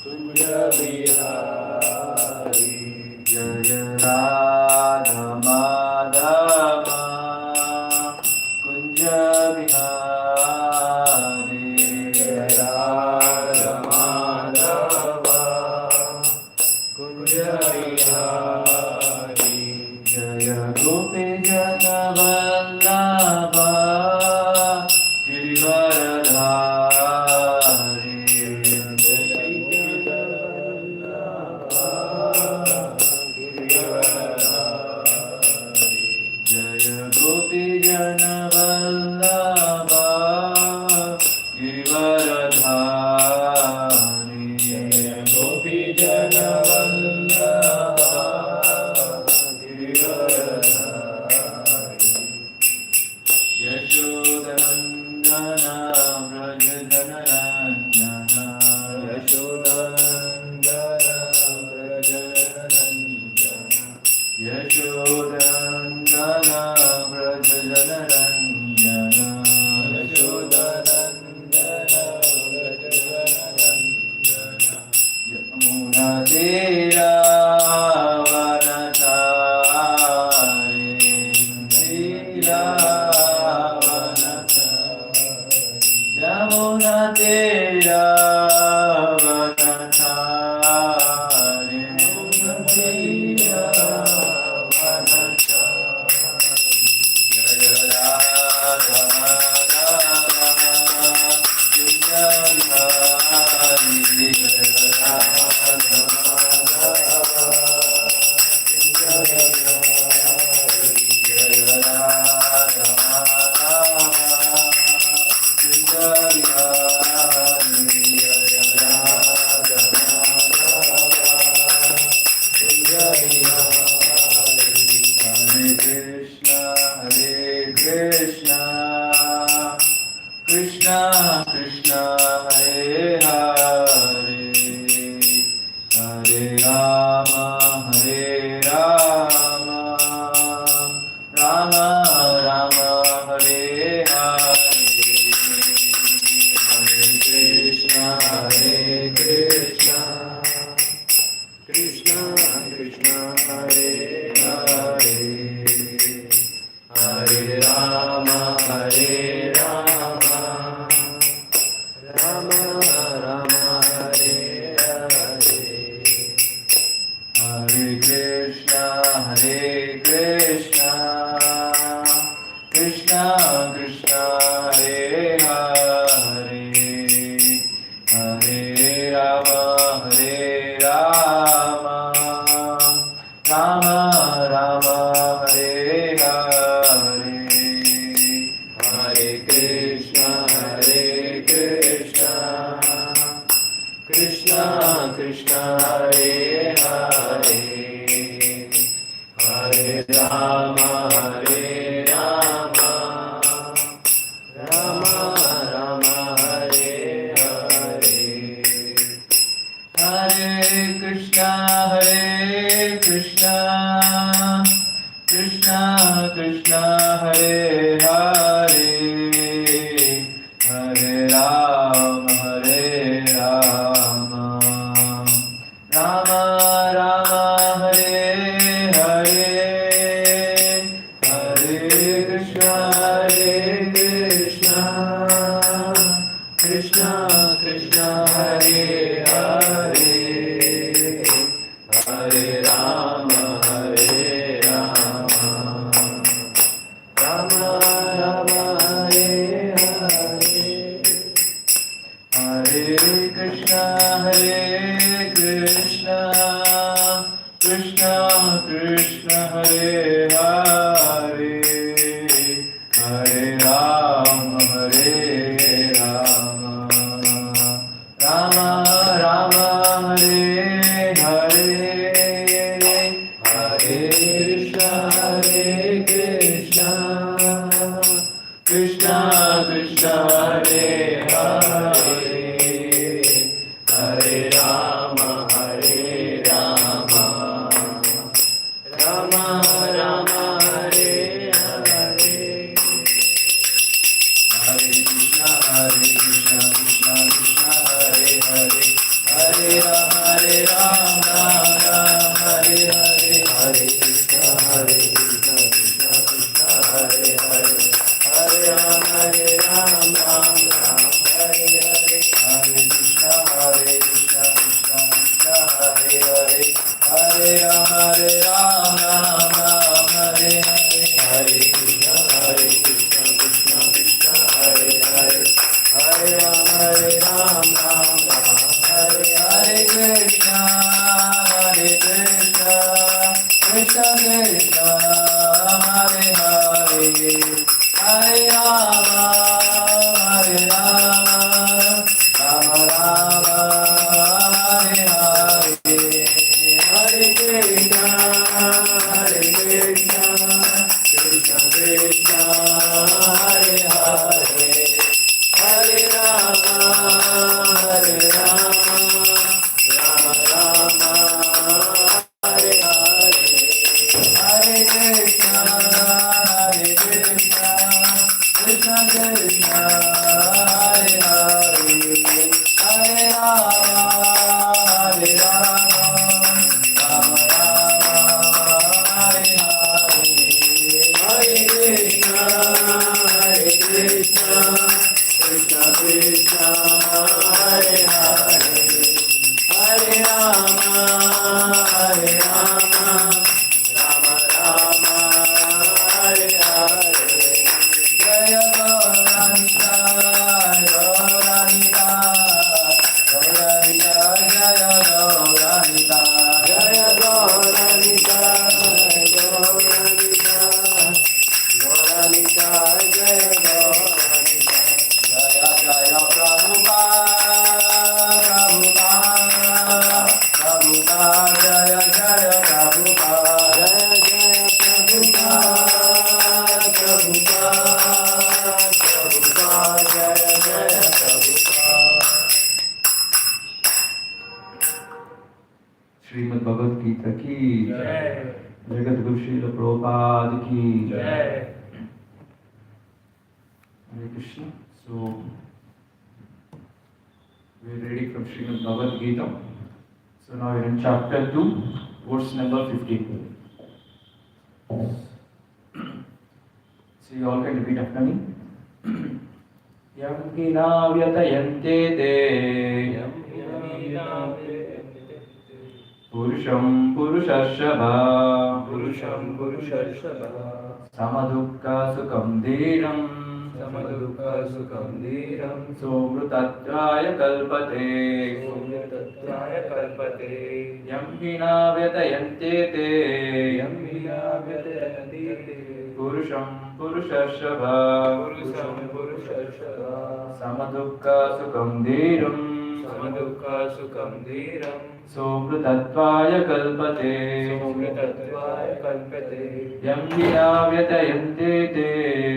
Jaya Radha Madhava Kunja Bihari Jaya Radha Madhava Kunja Bihari Jaya Gopi Jana Vallabha Girivaradhari Jaya Gopi Jana Vallabha Girivaradhari Jaya Gopi Jana Vallabha Girivaradhari Yashodanandana Vrajajanaranyana Yashodanandana Vrajajanaranyana Yashodanandana Vrajajanaranyana Yashodanandana Vrajajanaranyana Yamuna Tera Vanachari Tera Yamuna Tera Vanachari Yamuna Tera Vanachari Jaya Radha Madhava Kunja Bihari Jaya Radha Madhava Kunja Bihari Jaya Radha Madhava Kunja Bihari Jaya Radha Madhava Kunja Bihari Hare Krishna Krishna Krishna Hare Hare Hare Rama Rama Rama Hare Hare Hare Krishna Krishna Krishna Hare Hare Hare Rama Rama Rama Hare Hare Hare Krishna Krishna Krishna Hare Hare Hare Rama Rama Rama Hare Hare Hare Krishna Krishna Krishna Hare Hare Hare Rama Rama Rama Hare Hare Hare Krishna Krishna Krishna Hare Hare Hare Rama Rama Rama Hare Hare Hare Krishna Krishna Krishna Hare Hare Hare Rama Rama Rama Hare Hare Hare Krishna Krishna Krishna Hare Hare Hare Rama Rama Rama Hare Hare Hare Krishna Krishna Krishna Hare Hare Hare Rama Rama Rama Hare Hare Hare Krishna Krishna Krishna Hare Hare Hare Ram, Hare Ram, Ram Ram, Hare Hare. Hare Krishna, Krishna Krishna, Hare Hare. Hare Ram, Ram Ram, Hare Hare. Hare Krishna, Krishna Krishna, Hare Hare. Hare Ram, Ram Ram, Hare Hare. Hare Krishna, Krishna Krishna, Hare Hare. Hare Ram, Ram Hare Hare. Krishna, Krishna Krishna, Hare Hare. Hare Rama, Rama Rama, Hare Hare. Hare Krishna, Krishna Krishna, Hare Hare. Hare Rama, Rama Rama, Hare Hare. Hare Krishna, Krishna Krishna, Hare Hare. Hare Rama, Rama Rama, Hare Hare. Hare Krishna, Krishna Krishna Krishna, Hare Hare. Hare Rama, Rama Rama, Hare Hare. Jaya Gauranga, Gauranga, Gauranga, Jaya Gauranga, Jaya Gauranga, Gauranga, Gauranga, Jaya Gauranga. Jaya Jaya Prabhupada, Prabhupada, Prabhupada, Jaya Jaya Prabhupada, Jaya Jaya Prabhupada, Prabhupada, Prabhupada, Jaya Jaya Prabhupada. Shrimad Bhagavad Gita की जय। जगत गुरु श्रील प्रभुपाद की जय। Hare Krishna. So we are reading from Srimad Bhagavad Gita. So now we are in chapter 2, verse number 15. So you all can repeat after me. Yam hina vyatayante te Purusham Purushashabha Purusham Purushashabha Samadukha Sukham Dhiram Samadukha Sukham Dhiram Somrutatvaya Kalpate Somrutatvaya Kalpate Yam hina vyatayante te Yam hina vyatayante te Purusham Purushashabha Purusham Purushashabha Samadukha Sukham Dhiram Samadukha Sukham Dhiram Somrutatvaya Kalpate Somrutatvaya Kalpate Yam hina vyatayante te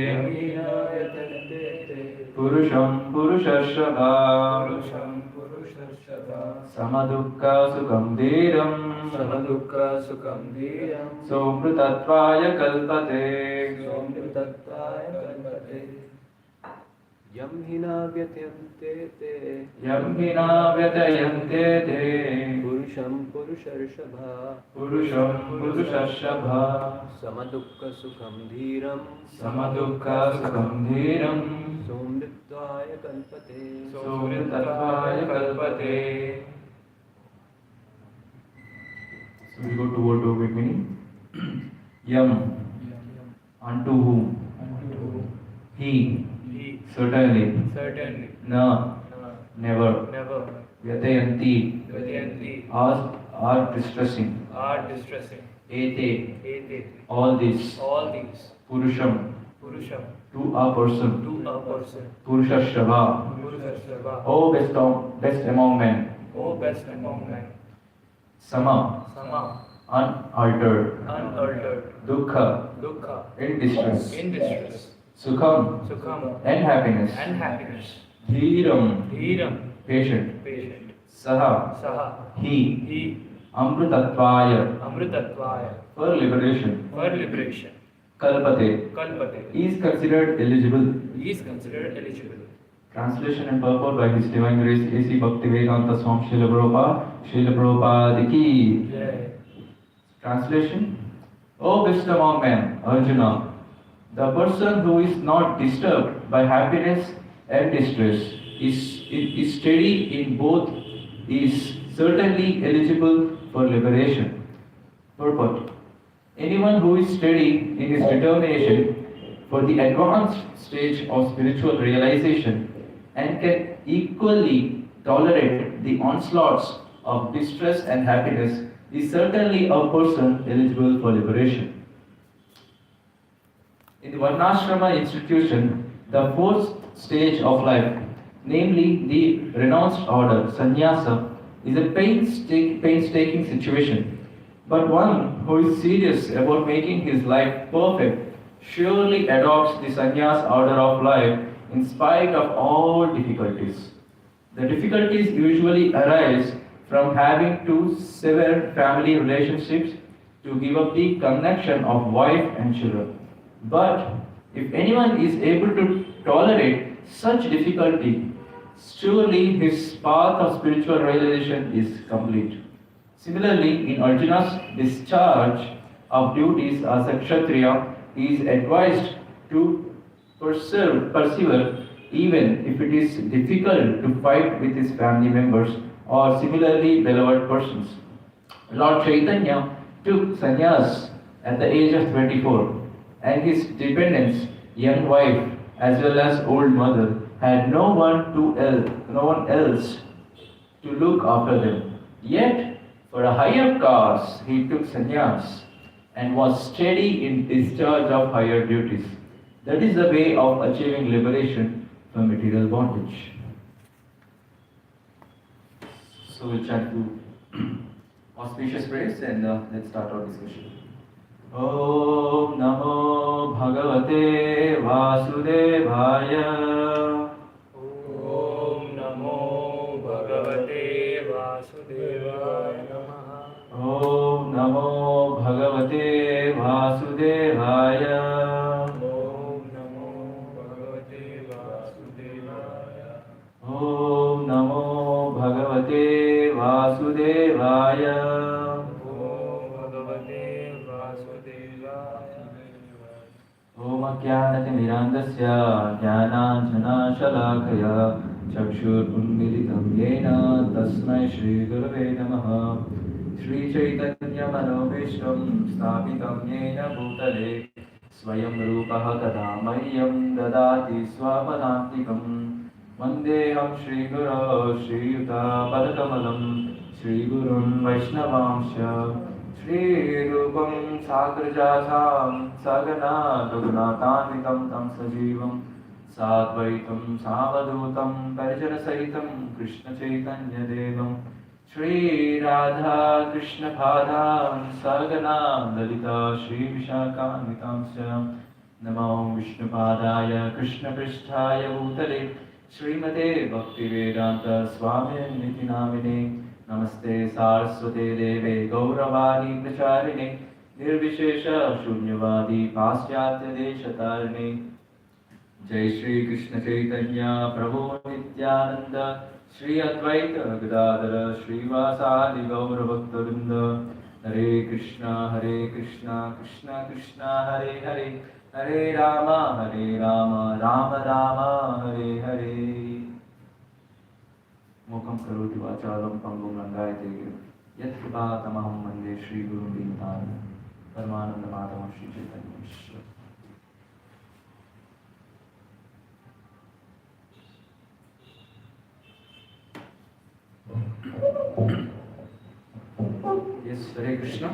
Yam hina vyatayante te Purusham Purushashabha Purusham Purushashabha Samadukha Sukham Dhiram Samadukha Sukham Dhiram Somrutatvaya Kalpate Somrutatvaya Kalpate Yam hina vyatayante te Yam hina vyatayante te Purusham Purushashabha Purusham Purushashabha Samadukha Sukham Dhiram Samadukha Sukham Dhiram Somritvaya Kalpate Somrutatvaya Kalpate. So we go to word over meaning. Yam, unto whom. He, certainly. Certainly Na, never. Never Vyatayanti, Vyatyanti are distressing. are distressing Ete, Ete all this. all these Purusham, Purusham to a person. to a person Purushashabha, Purushashabha oh best among men. O best among men Sama, Sama unaltered. unaltered Dukkha, Dukkha in distress. in distress Sukham, Sukham and happiness. and happiness Dhiram, Dhiram patient. patient Saha, Saha he. Amrutatvaya, Amritatvaya for liberation. for liberation Kalpate, Kalpate is considered eligible. is considered eligible Translation and purport by His Divine Grace A.C. Bhaktivedanta Swami Srila Prabhupada. Srila Prabhupada ki. Jai. Translation. O best among men, Arjuna, the person who is not disturbed by happiness and distress is steady in both is certainly eligible for liberation. Purport. Anyone who is steady in his determination for the advanced stage of spiritual realization and can equally tolerate the onslaughts of distress and happiness is certainly a person eligible for liberation. In the Varnashrama institution, the fourth stage of life, namely the renounced order, sannyasa, is a painstaking situation. But one who is serious about making his life perfect surely adopts the sannyas order of life in spite of all difficulties. The difficulties usually arise from having to sever family relationships to give up the connection of wife and children. But if anyone is able to tolerate such difficulty, surely his path of spiritual realization is complete. Similarly, in Arjuna's discharge of duties as a Kshatriya, he is advised to persevere even if it is difficult to fight with his family members or similarly beloved persons. Lord Chaitanya took sannyas at the age of 24, and his dependents, young wife as well as old mother, had no one else to look after them. Yet, for a higher cause, he took sannyas and was steady in discharge of higher duties. That is the way of achieving liberation from material bondage. So we'll chant to auspicious prayers and let's start our discussion. Om Namo Bhagavate Vasudevaya. Om Namo Bhagavate Vasudevaya Namaha. Om Namo Bhagavate Vasudevaya. Om Namo Bhagavate Vasudevaya. Om Namo Bhagavate Vasudevaya. Om Ajnanatirandasya Jnananjanashalakhaya Chakshurunmilitam Yena Tasmai Shri Gurave Namaha. Shri Chaitanya Manobishtam Sthapitam Yena Bhutale Swayam Rupaha Kadamayyam Dadati Swapadantikam Vandeham Shri Guru Shri Yuta Padakamalam Shri Gurun Vaishnavamsha Shri Rupam Sagrajasam Sagana Raghunathanitam Tam Sajivam Sadvaitam Savadutam Parijana Sahitam Krishna Chaitanya Devam Shri Radha Krishna Padam Sagana Lalita Shri Vishakanitam Syam Namo Vishnu Padaya Krishna Pristhaya Bhutale Srimate Bhaktivedanta Swami Niti Namine Namaste Saraswate Deve Gauravani Pracharine Nirvishesha Shunyavadi Paschatya Deshatarine Jai Shri Krishna Chaitanya Prabhu Nityananda Shri Advaita Gadadara Shri Vasadi Gaura Bhaktavinda Hare Krishna Krishna Krishna Hare Hare Hare Rama Rama Rama Hare Hare Mukam karoti vachalam pangum langayate girim yat kripatamaham vande Shri Guru Dintan Paramananda Madhavam Shri Chaitanya Mishra. Yes, Hare Krishna.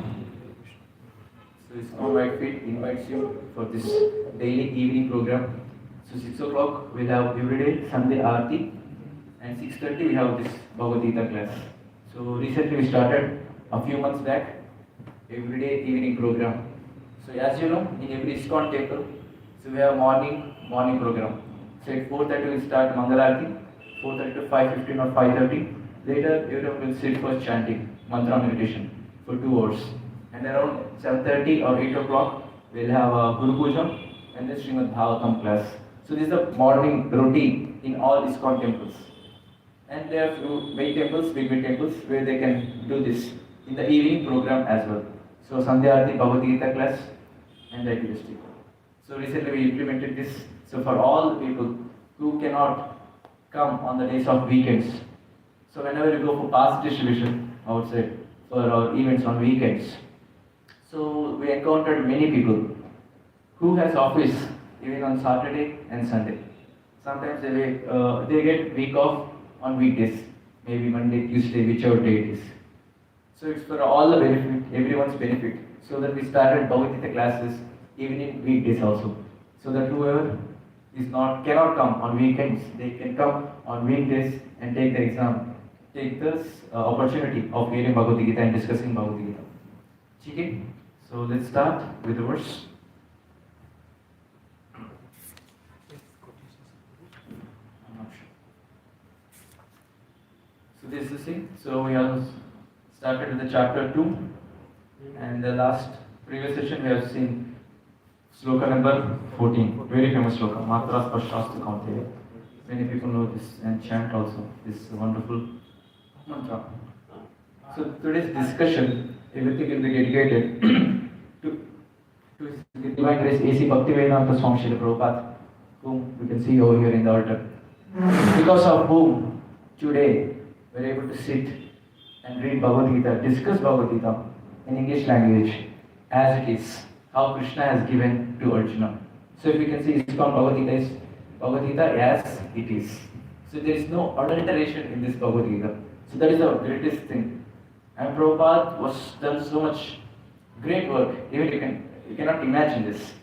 So ISKCON White Feet invites you for this daily evening program. So 6 o'clock we'll have everyday Sunday Aarti. And 6:30 we have this Bhagavad Gita class. So recently we started a few months back everyday evening program. So as you know, in every ISKCON temple, so we have morning program. So at 4:30 we start Mangalarti, 4:30 to 5:15 or 5:30. Later everyone will sit for chanting, mantra meditation for 2 hours. And around 7:30 or 8 o'clock we'll have a Guru Puja and the Srimad Bhagavatam class. So this is the morning routine in all ISKCON temples. And there are few big temples, big temples, where they can do this in the evening program as well. So Sandhya Arati, Bhagavad Gita class, and diversity. So recently we implemented this. So for all the people who cannot come on the days of weekends. So whenever we go for pass distribution outside for our events on weekends, so we encountered many people who has office even on Saturday and Sunday. Sometimes they get week off on weekdays, maybe Monday, Tuesday, whichever day it is. So it's for all the benefit, everyone's benefit. So that we started Bhagavad Gita classes even in weekdays also. So that whoever cannot come on weekends, they can come on weekdays and take the exam, take this opportunity of hearing Bhagavad Gita and discussing Bhagavad Gita. Okay? So let's start with the verse. I'm not sure. So this is the thing. So we have started with the chapter 2, and the last previous session we have seen sloka number 14, very famous sloka, Matra Spashastra Kaunteya. Many people know this and chant also this wonderful mantra. So today's discussion, everything will be dedicated to His Divine Grace A.C. Bhaktivedanta Swami Srila Prabhupada, whom we can see over here in the altar. Because of whom today we are able to sit and read Bhagavad Gita, discuss Bhagavad Gita in English language as it is, how Krishna has given to Arjuna. So if you can see, it's called Bhagavad Gita as it is. So there is no adulteration in this Bhagavad Gita. So that is the greatest thing. And Prabhupada was done so much great work. Even you cannot imagine this.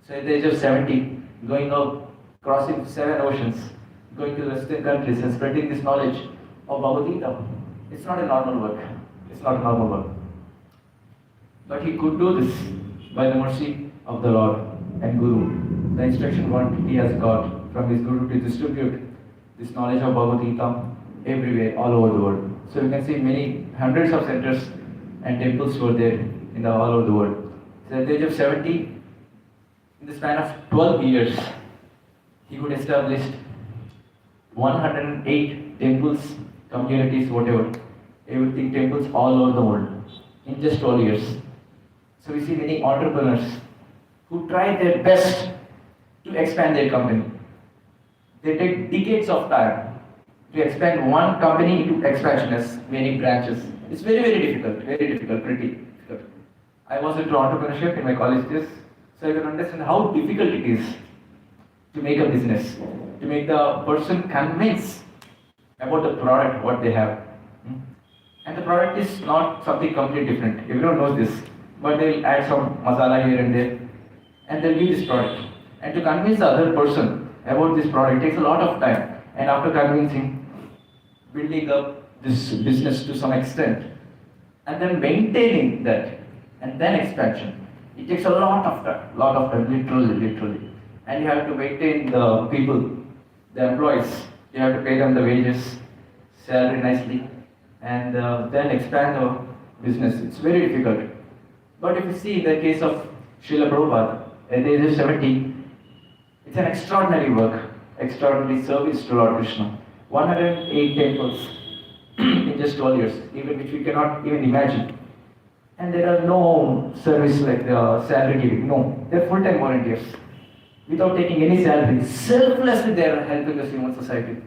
So at the age of 70, going out, crossing 7 oceans, going to Western countries and spreading this knowledge of Bhagavad Gita. It's not a normal work. It's not a normal work. But he could do this by the mercy of the Lord and Guru. The instruction what he has got from his Guru to distribute this knowledge of Bhagavad Gita everywhere, all over the world. So you can see many hundreds of centers and temples were there in all over the world. So at the age of 70, in the span of 12 years, he could establish 108 temples, communities, whatever, everything, temples all over the world in just 12 years. So we see many entrepreneurs who try their best to expand their company. They take decades of time to expand one company into expansion as many branches. It's very, very difficult, pretty difficult. I was into entrepreneurship in my college days, so I can understand how difficult it is to make a business, to make the person convinced about the product, what they have. And the product is not something completely different. Everyone knows this. But they'll add some masala here and there, and they'll give this product. And to convince the other person about this product takes a lot of time. And after convincing, building up this business to some extent, and then maintaining that, and then expansion, it takes a lot of time, literally. And you have to maintain the people, the employees. You have to pay them the wages, salary nicely, and then expand the business. It's very difficult. But if you see the case of Srila Prabhupada, at the age of 70, it's an extraordinary work, extraordinary service to Lord Krishna. 108 temples in just 12 years, even which we cannot even imagine. And there are no service like the salary giving, no. They're full-time volunteers. Without taking any salary, selflessly they are helping the human society.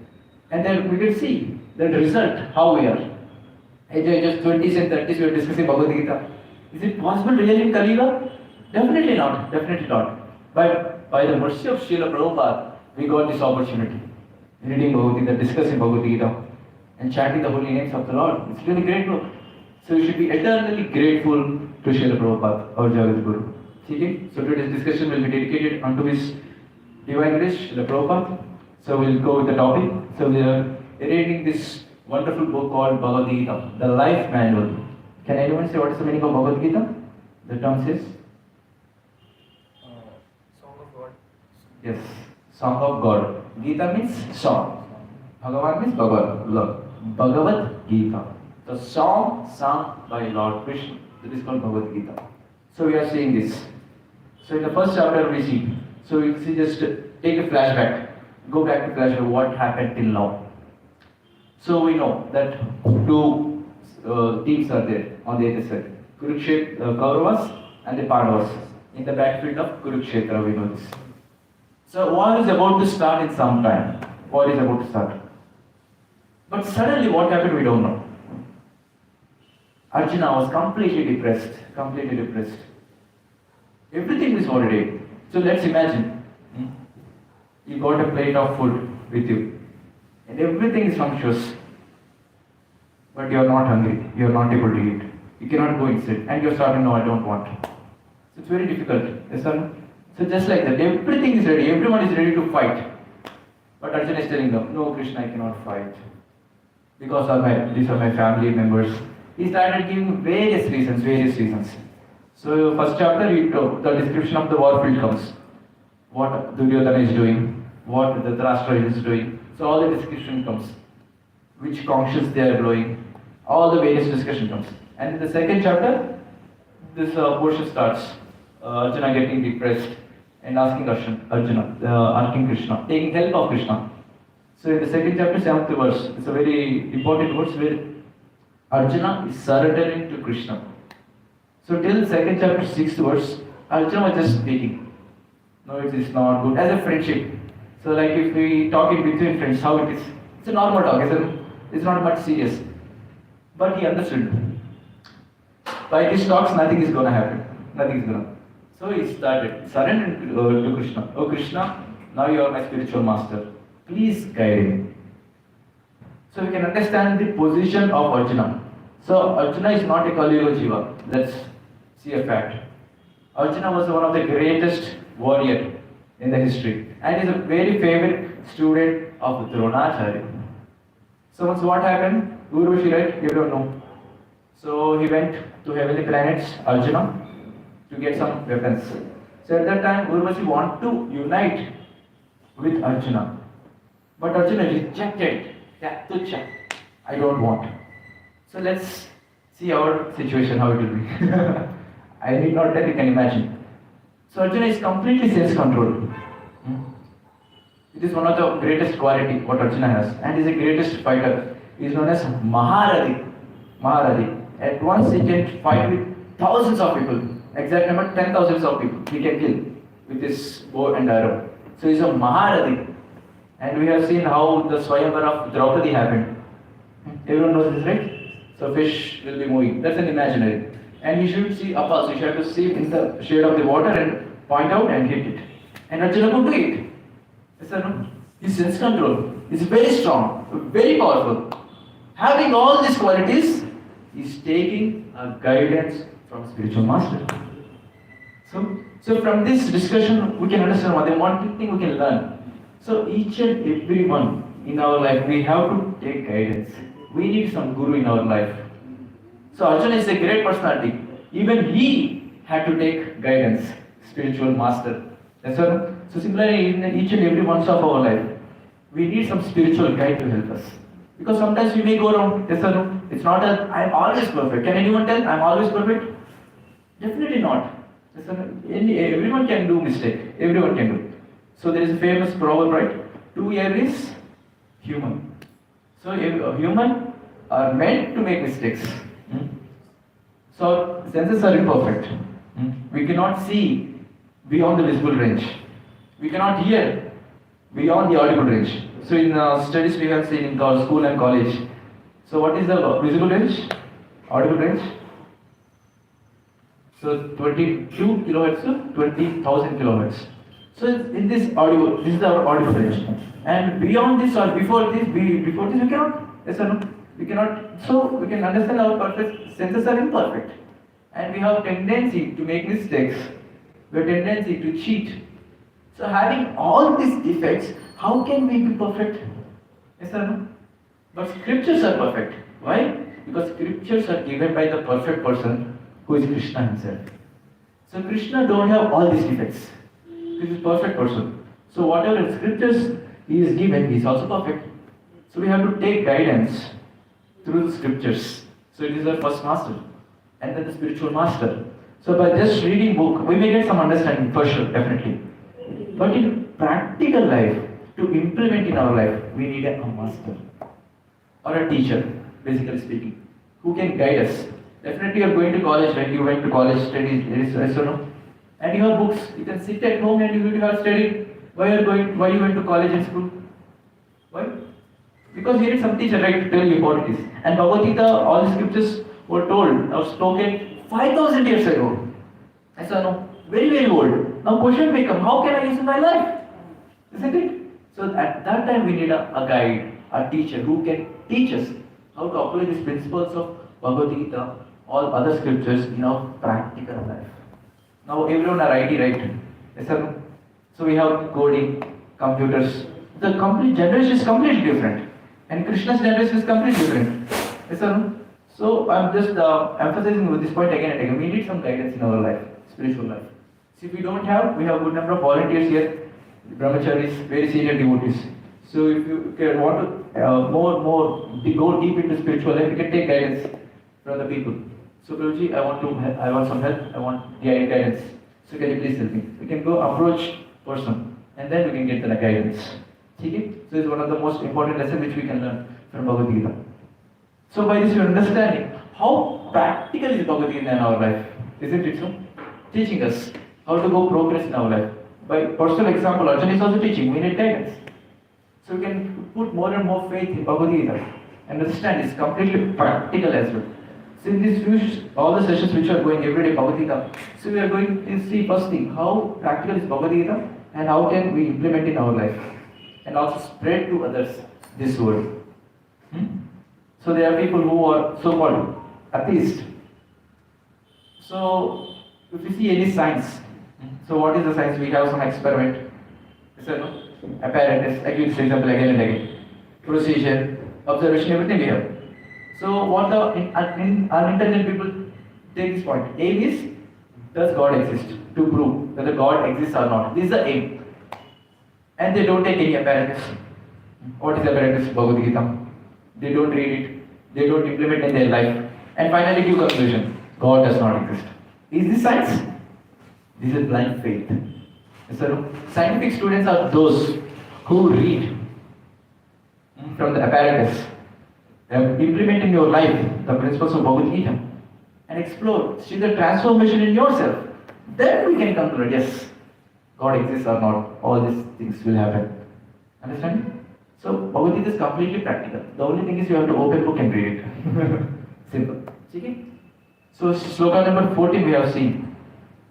And then we can see the result, how we are. At the age of 20s and 30s, we are discussing Bhagavad Gita. Is it possible really in Kali Yuga? Definitely not. But by the mercy of Srila Prabhupada, we got this opportunity. Reading Bhagavad Gita, discussing Bhagavad Gita, and chanting the holy names of the Lord. It's really great work. So we should be eternally grateful to Srila Prabhupada, our Jagat Guru. Okay? So today's discussion will be dedicated unto His Divine Grace, Srila Prabhupada. So we'll go with the topic. So we are reading this wonderful book called Bhagavad Gita, the Life Manual. Can anyone say what is the meaning of Bhagavad Gita? The term says? Song of God. Yes, Song of God. Gita means song. Bhagavan means Bhagavad, Lord. Bhagavad Gita. The song sung by Lord Krishna. That is called Bhagavad Gita. So we are seeing this. So in the first chapter we see. So we see just take a flashback. go back to flashback what happened till now. So we know that two teams are there on the other side. Kauravas and the Pandavas in the battlefield of Kurukshetra, we know this. So war is about to start in some time. War is about to start. But suddenly what happened we don't know. Arjuna was completely depressed. Everything is already. So let's imagine. You got a plate of food with you. And everything is sumptuous. But you are not hungry. You are not able to eat. You cannot go inside. And you are starting, no, I don't want. So it's very difficult. Yes or no? So just like that, everything is ready. Everyone is ready to fight. But Arjuna is telling them, no, Krishna, I cannot fight. Because these are my family members. He started giving various reasons. So first chapter, the description of the war field comes. What Duryodhana is doing, what Dhritarashtra is doing. So all the description comes. Which conches they are blowing. All the various discussion comes. And in the second chapter, this portion starts. Arjuna getting depressed and asking Krishna, taking help of Krishna. So in the second chapter, 7th verse, it's a very important verse where Arjuna is surrendering to Krishna. So till second chapter, 6th verse, Arjuna was just speaking. No, it is not good. As a friendship. So like if we talk in between friends, how it is? It's a normal talk, isn't it? It's not much serious. But he understood. By these talks, nothing is going to happen. So he started surrendering to Krishna. Oh Krishna, now you are my spiritual master. Please guide me. So we can understand the position of Arjuna. So Arjuna is not a Kali Yuga Jiva. Let's see a fact. Arjuna was one of the greatest warrior in the history. And is a very favorite student of Dronacharya. So once what happened? Urvashi, right? You don't know. So he went to heavenly planets, Arjuna, to get some weapons. So at that time, Urvashi wanted to unite with Arjuna. But Arjuna rejected. I don't want. So let's see our situation, how it will be. I need not tell, you can imagine. So Arjuna is completely self-controlled. It is one of the greatest quality what Arjuna has. And he is the greatest fighter. He is known as Maharadi. At once he can fight with thousands of people. Exact number 10,000 of people he can kill with his bow and arrow. So he is a Maharadi. And we have seen how the Swayamvara of Draupadi happened. Everyone knows this, right? So fish will be moving. That's an imaginary. And you should see up also. You should have to see in the shade of the water and point out and hit it. And Arjuna could do it. Yes or no? His sense control is very strong, very powerful. Having all these qualities, he is taking a guidance from spiritual master. So from this discussion, we can understand one thing we can learn. So each and every one in our life, we have to take guidance. We need some guru in our life. So Arjuna is a great personality. Even he had to take guidance, spiritual master. That's all. So similarly, in each and every one of our life, we need some spiritual guide to help us. Because sometimes we may go wrong. Yes or no? It's not that I'm always perfect. Can anyone tell I'm always perfect? Definitely not. Yes or no? Everyone can do mistake. Everyone can do. So there is a famous proverb, right? 2 years is human. So human are meant to make mistakes. So senses are imperfect. We cannot see beyond the visible range. We cannot hear beyond the audible range. So in studies we have seen in school and college. So what is the visible range? Audible range? So 22 kilohertz to 20,000 kilohertz. So in this audio, this is our audible range. And beyond this or before this we cannot. Yes or no? We cannot. So we can understand our perfect senses are imperfect. And we have tendency to make mistakes. We have tendency to cheat. So having all these defects, how can we be perfect? Yes or no? But scriptures are perfect. Why? Because scriptures are given by the perfect person who is Krishna himself. So Krishna don't have all these defects. He is a perfect person. So whatever scriptures he is given, he is also perfect. So we have to take guidance through the scriptures. So it is our first master. And then the spiritual master. So by just reading book, we may get some understanding for sure, definitely. But in practical life, to implement in our life, we need a master or a teacher, basically speaking, who can guide us. Definitely, you are going to college, right? You went to college, studied, yes or no? And you have books. You can sit at home and you will have studied. Why you went to college and school? Why? Because you need some teacher, right, to tell you what it is. And Bhagavad Gita, all the scriptures were told or spoken 5,000 years ago. Yes or no? Very, very old. Now question may come, how can I use in my life? Isn't it? So at that time we need a guide, a teacher who can teach us how to apply these principles of Bhagavad Gita, all other scriptures in our practical life. Now everyone are IT, right? Yes or no? So we have coding, computers. The complete generation is completely different. And Krishna's generation is completely different. Yes or no? So I'm just emphasizing with this point again and again. We need some guidance in our life, spiritual life. See, if we don't have, we have a good number of volunteers here, brahmacharis, very senior devotees. So if you want to go deep into spiritual life, you can take guidance from the people. So Prabhuji, I want some help. I want the guidance. So can you please help me? We can go approach person, and then we can get the guidance. Okay? So it's one of the most important lessons which we can learn from Bhagavad Gita. So by this, you're understanding how practical is Bhagavad Gita in our life, isn't it so? Teaching us how to go progress in our life. By personal example, Arjuna is also teaching. We need guidance. So we can put more and more faith in Bhagavad Gita and understand it's completely practical as well. So in this all the sessions which are going every day Bhagavad Gita, so we are going to see first thing, how practical is Bhagavad Gita and how can we implement in our life and also spread to others this word. So there are people who are so-called atheists. So if you see any science, so what is the science? We have some experiment, no? Apparatus, I give this example again and again. Procedure, observation, everything we have. So what the unintelligent people take this point. Aim is, does God exist? To prove whether God exists or not. This is the aim. And they don't take any apparatus. What is apparatus? Bhagavad Gita. They don't read it. They don't implement in their life. And finally give conclusion. God does not exist. Is this science? This is blind faith. So scientific students are those who read from the apparatus, implement in your life the principles of Bhagavad Gita, and explore, see the transformation in yourself. Then we can conclude, yes, God exists or not. All these things will happen. Understand? So Bhagavad Gita is completely practical. The only thing is you have to open book and read it. Simple. Okay? So sloka number 14 we have seen.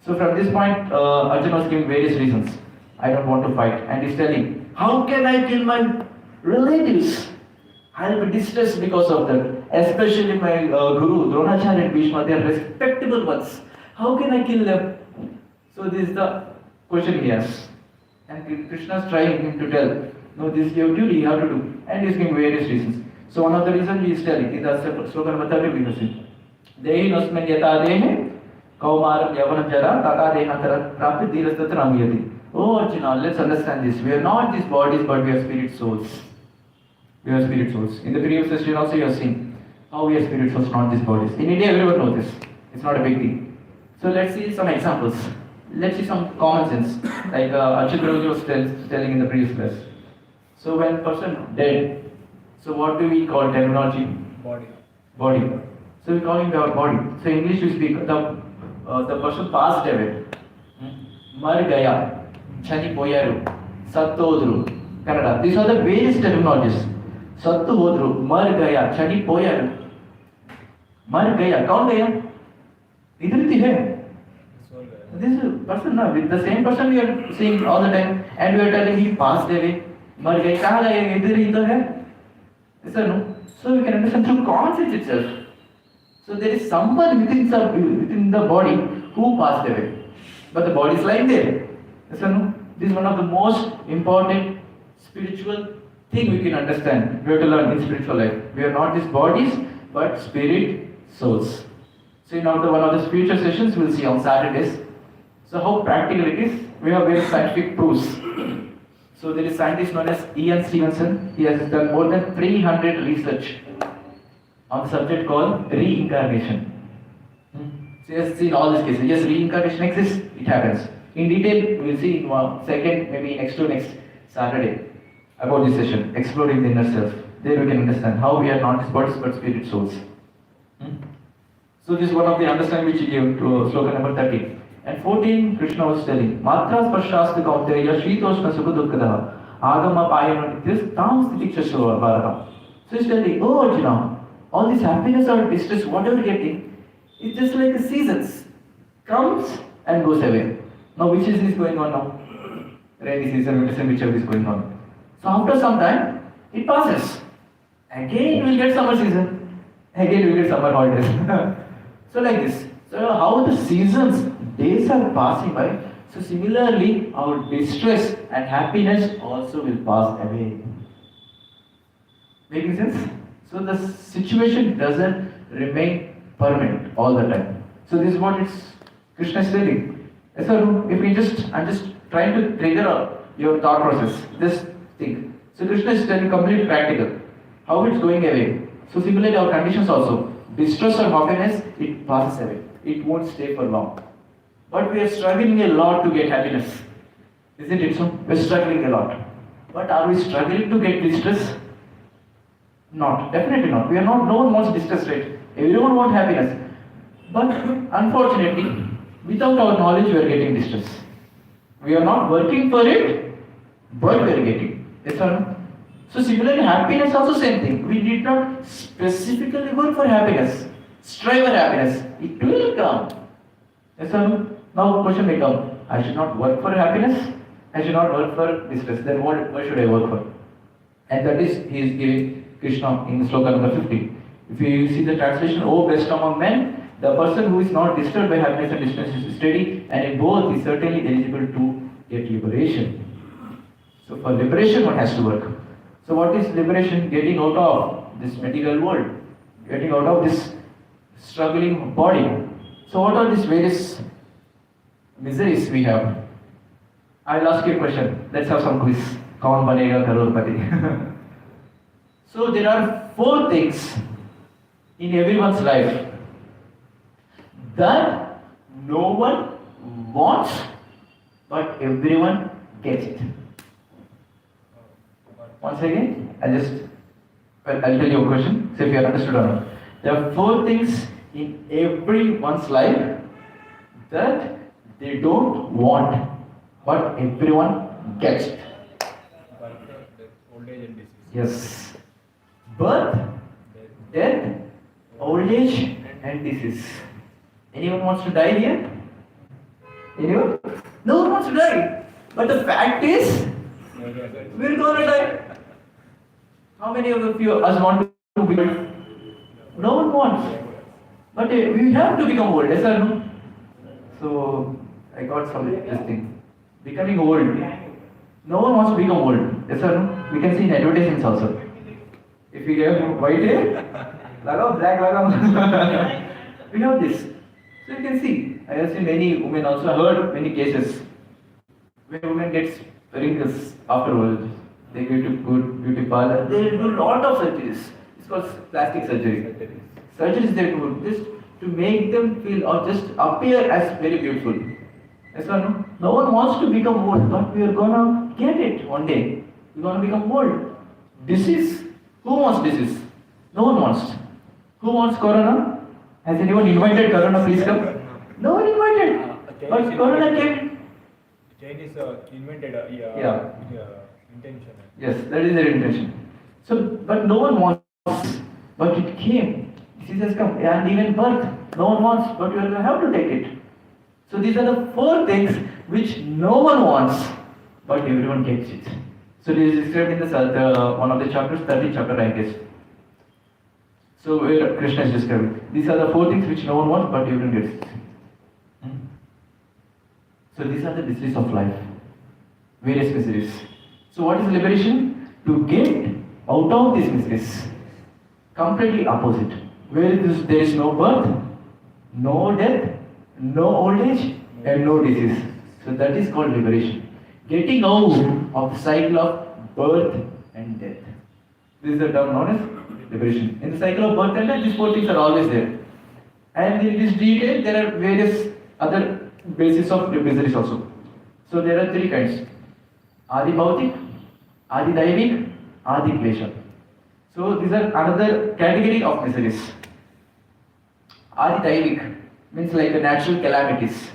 So from this point, Arjuna was giving various reasons. I don't want to fight. And he's telling, how can I kill my relatives? I'll be distressed because of that. Especially my Guru, Dronacharya and Bhishma, they are respectable ones. How can I kill them? So this is the question he has. And Krishna is trying him to tell, no, this is your duty, you have to do. And he's giving various reasons. So one of the reasons he is telling, in the sloka number 30 we have seen. Dehi nosmen yata dehe. Kaumaram Yavanam Jara, Tata Dehantarat Prapit Dhirastatra Namyati. Oh Arjuna, let's understand this. We are not these bodies, but we are spirit souls. We are spirit souls. In the previous session also you have seen how we are spirit souls, not these bodies. In India, everyone knows this. It's not a big deal. So let's see some examples. Let's see some common sense. Like Achit Prabhuji was telling in the previous class. So when a person dead, so what do we call terminology? Body. So we call him our body. So in English we speak the person passed away. Mar gaya, chani poyaru, sattu hodru. Kannada. These are the various terminologies. Sattu hodru, mar gaya, chani poyaru. Mar gaya, kaun gaya? Idriti hai. This person, no, with the same person we are seeing all the time, and we are telling he passed away. Mar gaya, kahan gaya? Idhar hi to hai. Yes or no? So we can understand through concept itself. So there is someone within the body who passed away. But the body is lying there. Yes or no? This is one of the most important spiritual thing we can understand. We have to learn in spiritual life. We are not these bodies, but spirit souls. So in one of the spiritual sessions we will see on Saturdays. So how practical it is. We have very scientific proofs. So there is a scientist known as Ian Stevenson. He has done more than 300 research on the subject called reincarnation. So he has seen all these cases. Yes, reincarnation exists, it happens. In detail, we will see in one second, maybe next Saturday. about this session, exploring the inner self. There we can understand how we are not just bodies but spirit souls. Hmm? So this is one of the understanding which he gave to sloka number 13. And 14, Krishna was telling, Matra sparshasta kaunteya shitoshna sukha dukkadaha agama payana this tam sthiti chasya bharata. So he's telling, oh Arjuna, all this happiness or distress, whatever you're getting, it's just like the seasons. Comes and goes away. Now which season is going on now? Rainy season, winter season, whichever is going on. So after some time, it passes. Again we'll get summer season. Again we'll get summer holidays. So like this. So how the seasons, days are passing by. So similarly, our distress and happiness also will pass away. Making sense? So the situation doesn't remain permanent all the time. So this is what Krishna is telling. So if we I'm just trying to trigger your thought process. This thing. So Krishna is telling completely practical. How it's going away. So similarly our conditions also. Distress or happiness, it passes away. It won't stay for long. But we are struggling a lot to get happiness. Isn't it so? We're struggling a lot. But are we struggling to get distress? Not. Definitely not. We are not. No one wants distress, right? Everyone wants happiness. But unfortunately, without our knowledge, we are getting distress. We are not working for it, but we are getting. Yes or no? So similarly, happiness also same thing. We did not specifically work for happiness, strive for happiness. It will come. Yes or no? Now question may come. I should not work for happiness. I should not work for distress. Then what should I work for? And that is he is giving Krishna in sloka number 50. If you see the translation, O best among men, the person who is not disturbed by happiness and distress is steady, and in both is certainly eligible to get liberation. So for liberation, one has to work. So what is liberation? Getting out of this material world, getting out of this struggling body. So what are these various miseries we have? I'll ask you a question. Let's have some quiz. Kaun banega crorepati? So there are 4 things in everyone's life that no one wants, but everyone gets it. Once again, I'll tell you a question, see if you have understood or not. There are 4 things in everyone's life that they don't want, but everyone gets it. Old age and disease. Yes. Birth, death, old age, and disease. Anyone wants to die here? Anyone? No one wants to die. But the fact is, we're gonna die. How many of you want to be old? No one wants. But we have to become old, yes or no? So, I got some this thing. Becoming old. No one wants to become old, yes or no? We can see in advertisements also. If we have white hair, lagao, black lagao. We have this. So you can see, I have seen many women also heard many cases where women gets wrinkles afterwards. They go to good beauty parlor. They do a lot of surgeries. It's called plastic surgery. Surgeries they do just to make them feel or just appear as very beautiful. Yes or no? No one wants to become old, but we are gonna get it one day. We're gonna become old. Disease. Who wants disease? No one wants. Who wants corona? Has anyone invited corona? Please come. No one invited. But corona came. Chinese invented intention. Yes, that is their intention. So, but no one wants. But it came. Disease has come. And even birth, no one wants. But you will have to take it. So these are the 4 things which no one wants, but everyone gets it. So this is described in the one of the chapters, 30 chapter, I guess. So where Krishna is describing. These are the 4 things which no one wants, but everyone gets it. So these are the miseries of life. Various miseries. So what is liberation? To get out of these miseries. Completely opposite. Where there is no birth, no death, no old age, and no disease. So that is called liberation. Getting out of the cycle of birth and death. This is the term known as liberation. In the cycle of birth and death, these 4 things are always there. And in this detail, there are various other bases of miseries also. So there are 3 kinds. Adi Bhautik, Adi Daivik, Adi Klesha. So these are another category of miseries. Adi Daivik means like the natural calamities.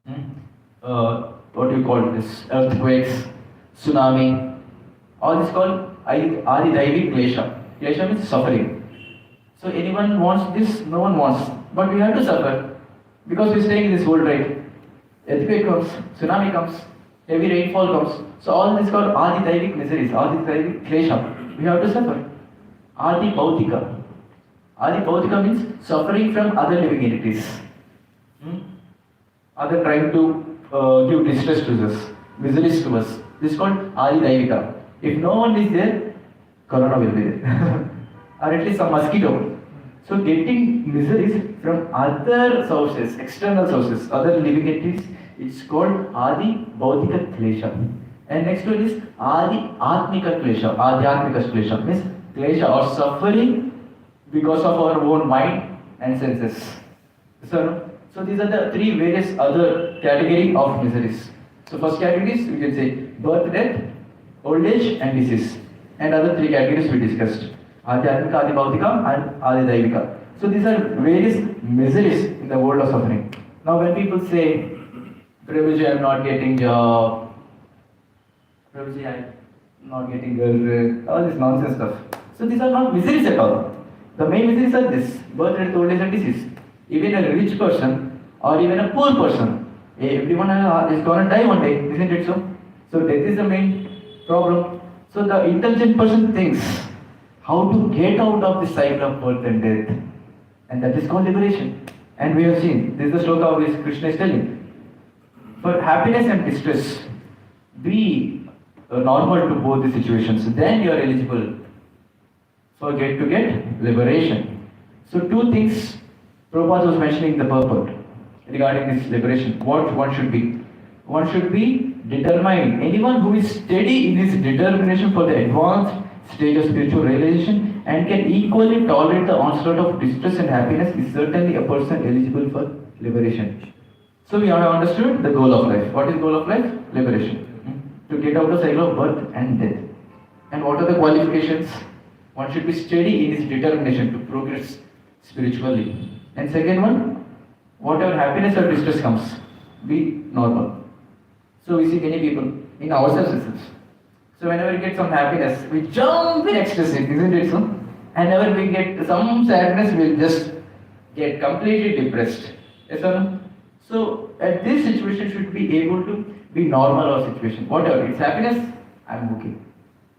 Hmm? What do you call this? Earthquakes, tsunami. All this called Adi Daivik Klesha. Klesha means suffering. So anyone wants this? No one wants. But we have to suffer because we're staying in this world, right? Earthquake comes, tsunami comes, heavy rainfall comes. So all this called Adi Daivik miseries, Adi Daivik Klesha. We have to suffer. Adi Bautika. Adi Bautika means suffering from other living entities. Other trying to give distress to us, miseries to us. This is called Adi Daivika. If no one is there, Corona will be there. Or at least some mosquito. So getting miseries from other sources, external sources, other living entities, it's called Adi Bautika Klesha. And next one is Adi Atmika Klesha, Adhyatmika Klesha, means Klesha or suffering because of our own mind and senses. So these are the three various other category of miseries. So first categories we can say birth, death, old age and disease. And other three categories we discussed. Adhyatmika, Adi Bautika and Adi Daivika. So these are various miseries in the world of suffering. Now when people say, Prabhuji, I am not getting job, Prabhuji, I am not getting girl, all this nonsense stuff. So these are not miseries at all. The main miseries are this, birth, death, old age and disease. Even a rich person or even a poor person, everyone is going to die one day, isn't it so? So death is the main problem. So the intelligent person thinks how to get out of the cycle of birth and death. And that is called liberation. And we have seen, this is the sloka which Krishna is telling. For happiness and distress, be normal to both the situations. Then you are eligible for get liberation. So two things Prabhupada was mentioning in the purport regarding this liberation. What one should be? One should be determined. Anyone who is steady in his determination for the advanced stage of spiritual realization and can equally tolerate the onslaught of distress and happiness is certainly a person eligible for liberation. So we have understood the goal of life. What is goal of life? Liberation. To get out of the cycle of birth and death. And what are the qualifications? One should be steady in his determination to progress spiritually. And second one, whatever happiness or distress comes, be normal. So we see many people in ourselves itself. So whenever we get some happiness, we jump in ecstasy, isn't it so? And whenever we get some sadness, we'll just get completely depressed. Yes or no? So at this situation should be able to be normal or situation. Whatever, it's happiness, I'm okay.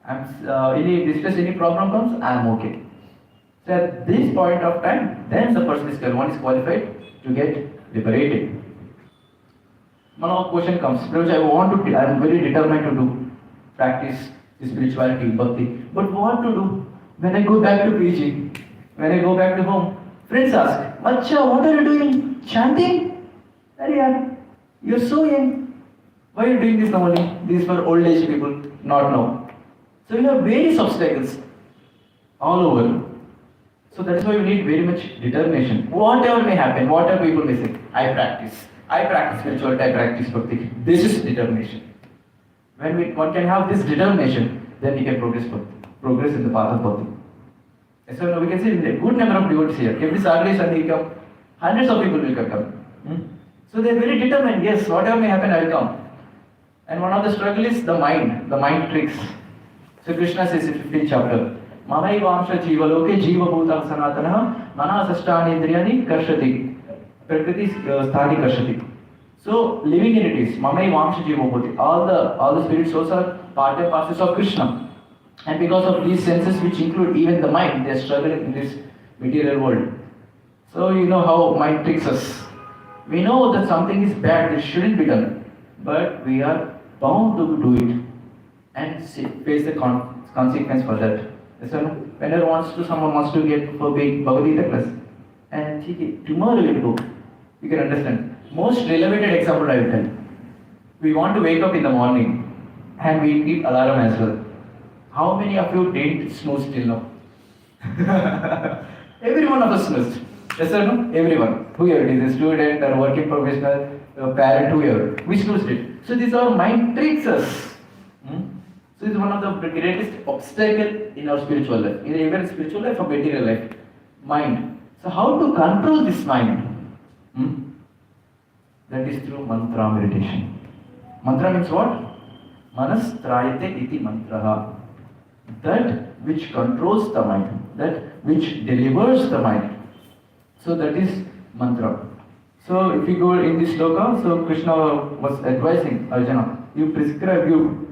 Any distress, any problem comes, I'm okay. So at this point of time, then the person is qualified to get liberated. One question comes, Prabhuji, I'm very determined to do practice spirituality, bhakti. But what to do when I go back to preaching, when I go back to home? Friends ask, Acha, what are you doing? Chanting? Arey, you're so young. Why are you doing this normally? This is for old age people, not now. So you have various obstacles all over. So that is why you need very much determination. Whatever may happen, whatever people may say, I practice spirituality, I practice bhakti. This is determination. When one can have this determination, then we can progress in the path of bhakti. So now we can see a good number of devotees here. Every Saturday, Sunday come, hundreds of people will come. So they are very determined. Yes, whatever may happen, I will come. And one of the struggle is the mind tricks. So Krishna says in 15th chapter, Mamai Vamsha Jiva Loke Jiva Bhutam Sanatana Mana Sashtani Indriyani Karshati Prakriti Sthani Karshati. So living entities, Mamai Vamsha Jiva Bhuti, all the spirit souls are part and parcels of Krishna. And because of these senses which include even the mind, they are struggling in this material world. So you know how mind tricks us. We know that something is bad, it shouldn't be done. But we are bound to do it and face the consequence for that. So whenever someone wants to get for big Bhagavad Gita class, and tomorrow we will go. You can understand. Most relevant example I will tell. We want to wake up in the morning and we keep alarm as well. How many of you didn't snooze till now? Every one of us snoozed. Yes or no? Everyone. Whoever it is, a student or working professional, a parent, whoever. We snoozed it. So these are mind tricks us. So it's one of the greatest obstacle in our spiritual life, in even spiritual life or material life, mind. So how to control this mind? That is through mantra meditation. Mantra means what? Manas trayate iti mantraha. That which controls the mind, that which delivers the mind. So that is mantra. So if you go in this sloka, so Krishna was advising Arjuna, you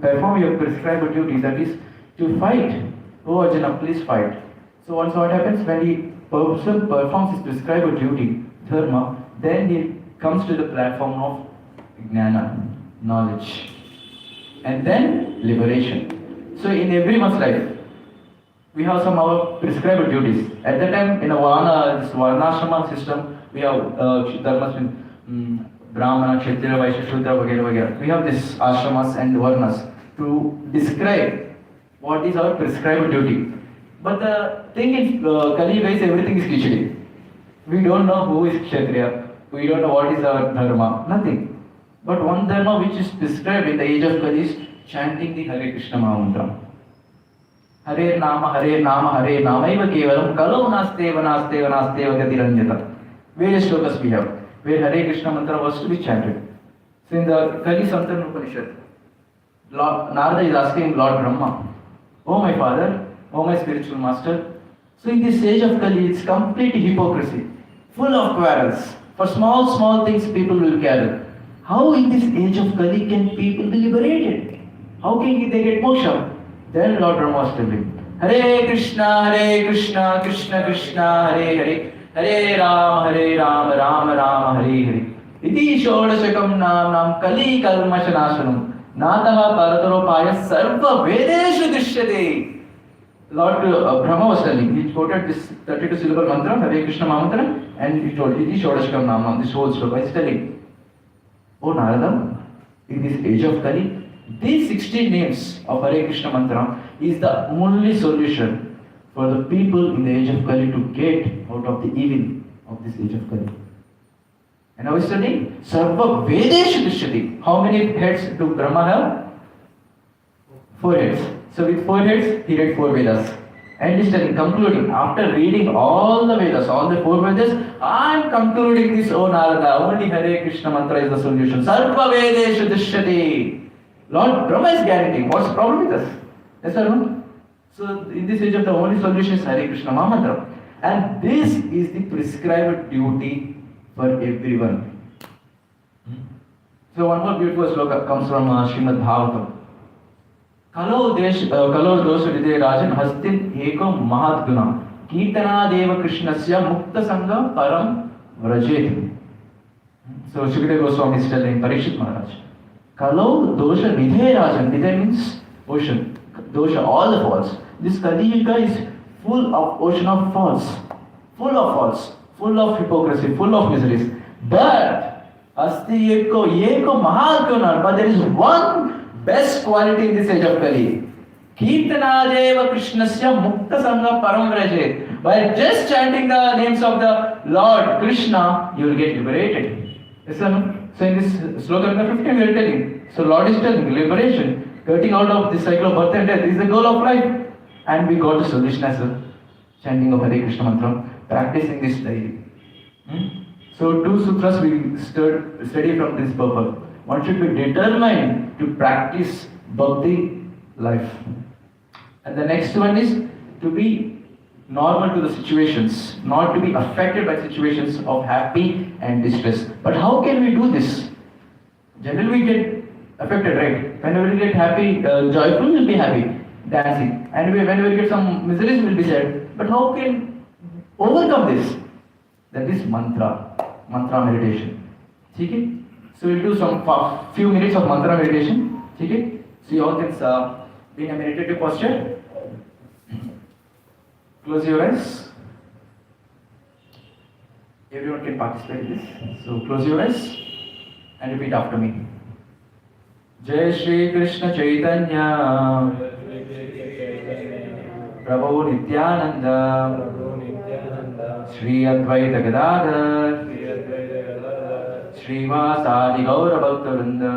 perform your prescribed duty, that is to fight. Oh Arjuna, please fight. So once what happens when the person performs his prescribed duty, dharma, then he comes to the platform of jnana, knowledge, and then liberation. So in everyone's life, we have some our prescribed duties. At that time, in a this varnashrama system, we have dharmas in Brahmana, Kshatriya, Vaishya, Shudra, vagera, vagera. We have this ashramas and varnas to describe what is our prescribed duty. But the thing in Kali Yuga is everything is khichdi. We don't know who is Kshatriya, we don't know what is our dharma, nothing. But one dharma which is prescribed in the age of Kali is chanting the Hare Krishna Mahamantra. Hare Nama, Hare Nama, Hare Nama, Eva Kevalam, Kalo Nasteva, Nasteva, Nasteva, Gatiranyata. Various shlokas we have, where Hare Krishna mantra was to be chanted. So in the Kali Samtana Upanishad, Narada is asking Lord Brahma, oh my father, oh my spiritual master, so in this age of Kali, it's complete hypocrisy, full of quarrels. For small things people will quarrel. How in this age of Kali can people be liberated? How can they get moksha? Then Lord Brahma was telling, Hare Krishna, Krishna Krishna, Hare Hare, Hare Rama, Rama Rama, Hare Hare. Iti shodashakam nam Kali kalmashanashanam. Nataha parataropaya sarva vedeshu drishyate. Lord Brahma was telling, he quoted this 32 syllable mantra, Hare Krishna Mahamantra, and he told, Iti shodashakam nam, this whole sloka is telling, oh Narada, in this age of Kali, these 16 names of Hare Krishna mantra is the only solution for the people in the age of Kali to get out of the evil of this age of Kali. And now we study Sarva Vedeshu Drishyate. How many heads do Brahma have? 4 heads. So with 4 heads, he read 4 Vedas. And he's telling, concluding, after reading all the Vedas, all the 4 Vedas, I am concluding this, O Narada, only Hare Krishna mantra is the solution. Sarva Vedeshu Drishyate. Lord Brahma is guaranteeing. What's the problem with us? Yes or no? So in this age of the only solution is Hare Krishna Mahamantra. And this is the prescribed duty for everyone. So one more beautiful sloka comes from Srimad Bhagavatam. Kalo dosha hriday rajan hastin eko mahat guna kirtana deva krishnasya mukta sangha param vrajet. So Shukadeva Goswami is telling Parikshit Maharaj, Kalo dosha hriday rajan, hriday means ocean, dosha, all the faults. This Kali Yuga is full of ocean of faults, full of hypocrisy, full of miseries. But asti eko mahal guna, but there is one best quality in this age of Kali. Kirtanadeva Krishnasya Mukta Sangha Param Vrajet. By just chanting the names of the Lord Krishna, you will get liberated. Yes or no? So in this sloka number 15 we are telling. So Lord is telling liberation, getting out of this cycle of birth and death is the goal of life. And we got the solution as well. Chanting of Hare Krishna mantra, practicing this daily. So 2 sutras we study from this purpose. One should be determined to practice bhakti life. And the next one is to be normal to the situations, not to be affected by situations of happy and distress. But how can we do this? Generally we get affected, right? Whenever we get happy, joyful, we'll be happy, dancing. And whenever we get some miseries, we'll be sad. But how can overcome this? That is mantra meditation. Okay? So we'll do some few minutes of mantra meditation. Okay? So you all can be in a meditative posture. Close your eyes. Everyone can participate in this. So close your eyes and repeat after me. Jai Shri Krishna Chaitanya Prabhu Nityananda Shri Advaita Gadadhar Srivasadi Gaura Bhakta Vrinda.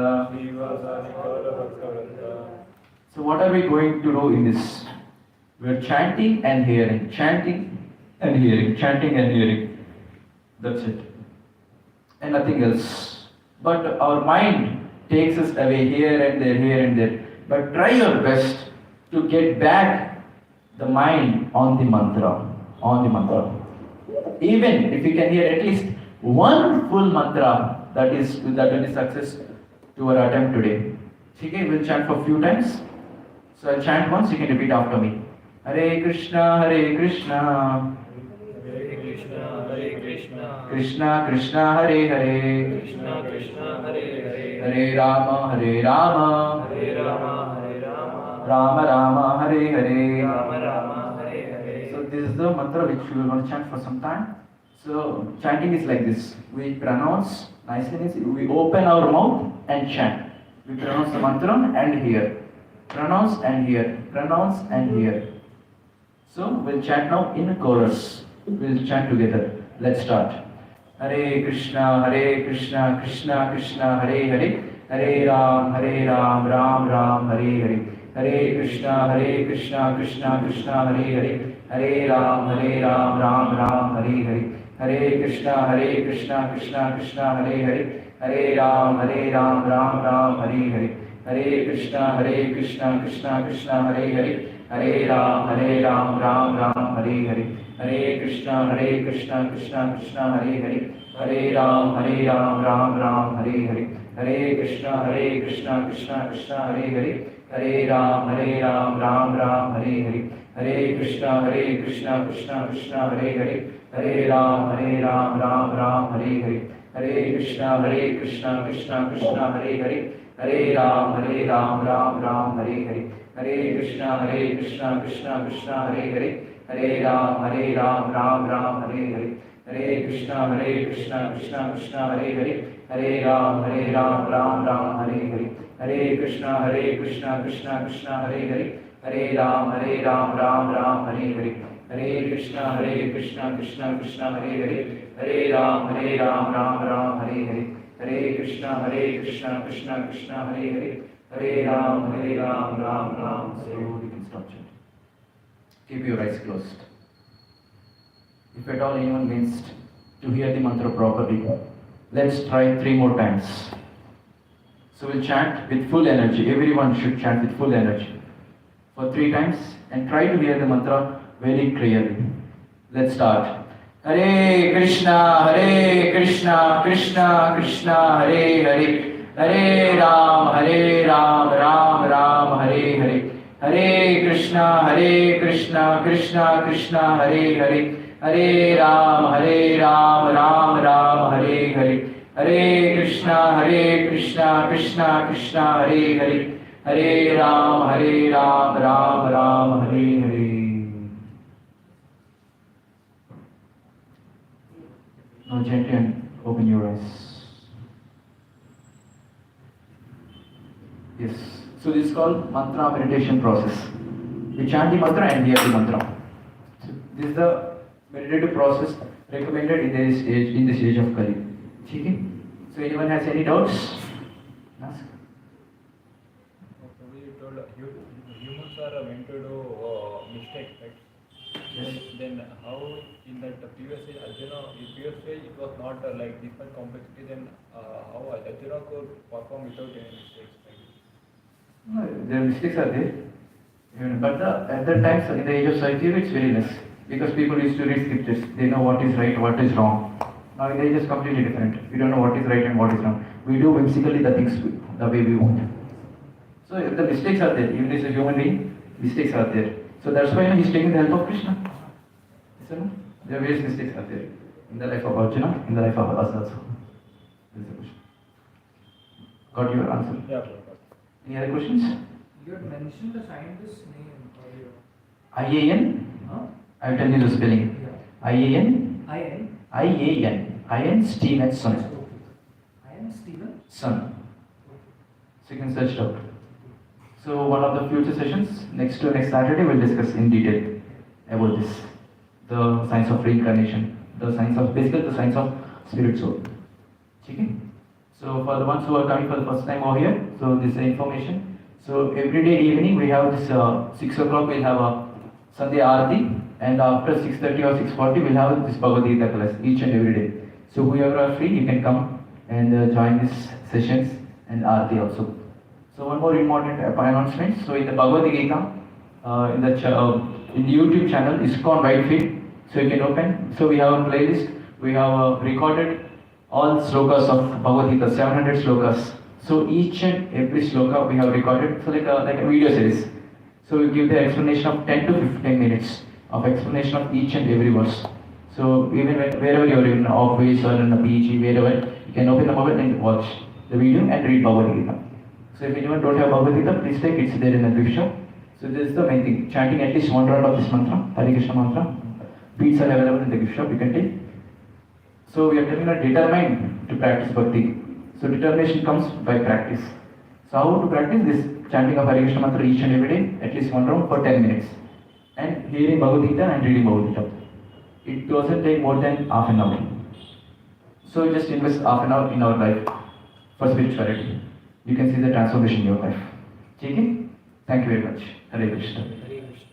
So what are we going to do in this? We're chanting and hearing, chanting and hearing, chanting and hearing. That's it. And nothing else. But our mind takes us away here and there, here and there. But try your best to get back the mind on the mantra, on the mantra. Even if you can hear at least one full mantra, that will be success to our attempt today. Okay, we'll chant for a few times. So I'll chant once, you can repeat after me. Hare Krishna, Hare Krishna, Hare Krishna, Hare Krishna, Krishna Krishna, Hare Hare, Krishna Krishna, Hare Hare, Hare Rama, Hare Rama, Hare Rama, Hare Rama, Rama Rama, Hare Hare. Rama Rama, Hare Hare. So this is the mantra which we will want to chant for some time. So chanting is like this. We pronounce nicely, means we open our mouth and chant. We pronounce the mantra and hear. Pronounce and hear. Pronounce and hear. So we'll chant now in a chorus. We'll chant together. Let's start. Hare Krishna, Krishna Krishna, Hare Hare. Hare Ram, Ram Ram, Hare Hare. Hare Krishna, Krishna Krishna, Hare Hare. Hare Ram, Ram Ram, Hare Hare. Hare Krishna, Krishna Krishna, Hare Hare. Hare Ram, Ram Ram, Hare Hare. Hare Krishna, Krishna Krishna, Hare Hare. Hare Ram, Ram Hare Hare. Hare Krishna, Krishna Krishna, Hare Hare. Hare Ram, Ram Hare Hare. Hare Krishna, Krishna Krishna, Hare Hare. Hare Ram, Ram Hare Hare. Hare Krishna, Krishna Krishna, Hare Hare. Hare Ram, Ram Hare Hare. Hare Krishna, Krishna Krishna, Hare Hare. Hare Ram, Ram Hare Hare. Hare Krishna, Krishna Krishna, Hare Hare. Hare Ram, Ram Hare Hare. Hare Krishna, Krishna Krishna, Hare Hare. Hare Ram, Ram Hare Hare. Hare Krishna, Krishna Krishna, Hare Hare. Hare Ram, Ram Hare Hare. Hare Krishna, Krishna Krishna, Hare Hare. Hare Ram, Ram Hare Hare. Hare Krishna, Krishna Krishna, Hare Hare. Hare Ram, Ram. So you can stop chanting. Keep your eyes closed. If at all anyone means to hear the mantra properly, let's try 3 more times. So we'll chant with full energy. Everyone should chant with full energy for 3 times and try to hear the mantra very clearly. Let's start. Hare Krishna, Krishna Krishna, Hare Hare. Hare Ram, Ram Ram, Hare Hare. Hare Krishna, Krishna Krishna, Hare Hare. Hare Ram, Ram Ram, Hare Hare. Hare Krishna, Krishna Krishna, Hare Hare. Hare Ram, Ram Ram, Hare Hare. Now gently and open your eyes. Yes. So this is called mantra meditation process. We chant the mantra and hear the mantra. So this is the meditative process recommended in this age of Kali. Okay? So anyone has any doubts? Ask. You told humans are meant to do mistakes, right? Yes. Then how in that previous age, it was not like this much complexity, then how Arjuna could perform without any mistakes? No, their mistakes are there. But at that time, in the age of Saitya, it's very less. Because people used to read scriptures. They know what is right, what is wrong. Now in the age is completely different. We don't know what is right and what is wrong. We do whimsically the things the way we want. So the mistakes are there. Even as a human being, mistakes are there. So that's why he's taking the help of Krishna. So there are various mistakes are there. In the life of Arjuna, in the life of us also. This is the question. Got your answer? Yeah. Any other questions? You had mentioned the scientist's name earlier. IAN? Huh? I will tell you the spelling. Yeah. IAN? I-N? IAN. IAN Stephen Son. I-N Stephen? Son. So you can search it out. So one of the future sessions, next Saturday, we'll discuss in detail about this. The science of reincarnation. Basically the science of spirit soul. Okay? So for the ones who are coming for the first time over here, so this is the information. So every day evening we have this 6 o'clock we'll have a Sandhya Aarti, and after 6:30 or 6:40 we'll have this Bhagavad Gita class each and every day. So whoever are free, you can come and join these sessions and Aarti also. So one more important announcement. So in the Bhagavad Gita, in the YouTube channel, ISKCON Whitefield, so you can open. So we have a playlist. We have recorded all slokas of Bhagavad Gita, 700 slokas. So each and every sloka we have recorded. So like a video series. So we give the explanation of 10 to 15 minutes of explanation of each and every verse. So even wherever you are in office or in a PG, wherever, you can open the mobile and watch the video and read Bhagavad Gita. So if anyone don't have Bhagavad Gita, please take it's there in the gift shop. So this is the main thing. Chanting at least one round of this mantra, Hare Krishna mantra. Beads are available in the gift shop, you can take. So we are telling that determined to practice bhakti. So determination comes by practice. So how to practice this chanting of Hare Krishna mantra each and every day, at least one round for 10 minutes. And hearing Bhagavad Gita and reading Bhagavad Gita. It doesn't take more than half an hour. So just invest half an hour in our life for spirituality. You can see the transformation in your life. Okay? Thank you very much. Hare Krishna. Hare Krishna.